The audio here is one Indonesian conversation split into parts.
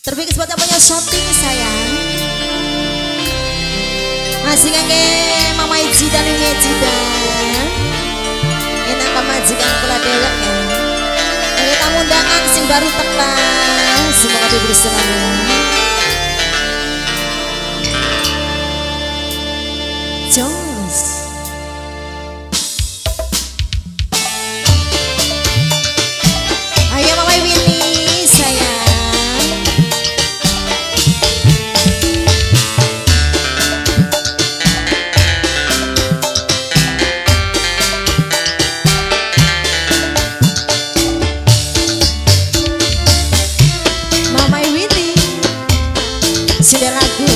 Terfikir buat yang punya shooting sayang. Masih ngake Mama Iji dan Ini Jidan. Enak pemajikan kula dewek ya. Ngake tamu undangan sing baru tekan. Semoga diberi selalu. Jos. Ayo Mama Winnie sayang. Mama Winnie sudah lagu.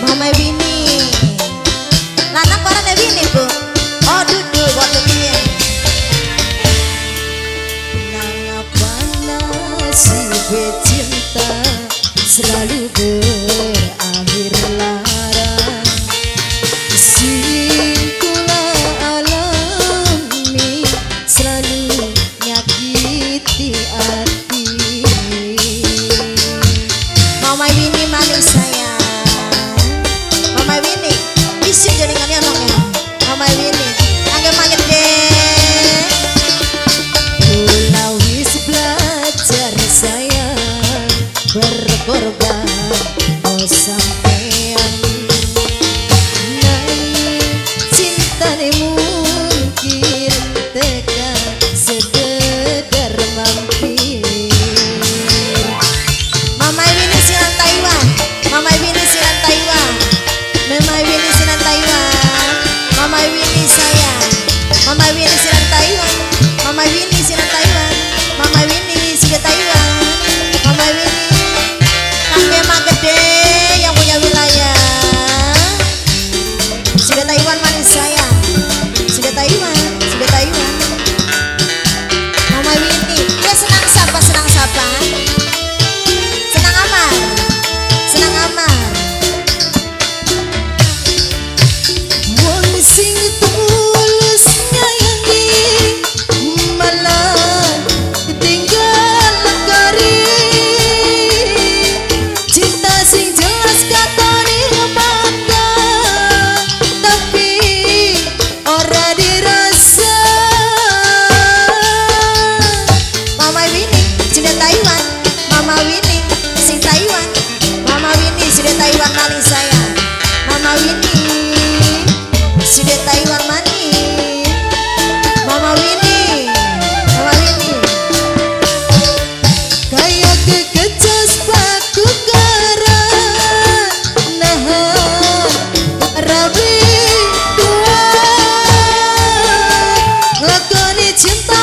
Mama Winnie lanang parane Winnie bu. Oh duduk waktu ini. Mengapa nasib cinta selalu berakhir lara. Singkula alami selalu nyakiti hati. Mama Winnie manis sayang. Mama Winnie isi jaringannya orangnya. Mama Winnie angge manget deh. Kula wis belajar sayang berkorban oh sampean. Nanging cintane mungkin tekan sekedar mampir. Mama Winnie sinan Taiwan. Mama Winnie sinan Taiwan. Mama Winnie sinan Taiwan. Mama Winnie sayang. Mama Winnie sinan Taiwan. Mama Winnie sinan Taiwan. Mama Winnie sudah Taiwan. Mama Winnie kakek mak gede yang punya wilayah. Sudah Taiwan manis sayang. Sudah Taiwan. Sudah Taiwan. Mama Winnie dia senang sapa senang sapa. Senang amar. Senang amar. Wong sing tulus nyayangi malah tinggal kari. Cinta sing jelas katone mata tapi ora dirasa. Mama Winnie sudah Taiwan. Mama Winnie sing Taiwan. Mama Winnie sudah Taiwan manis sayang. Mama Winnie sudah Taiwan manis. Mama Winnie. Mama Winnie kayak kekecas paku kara. Nah rabi dua lakoni cinta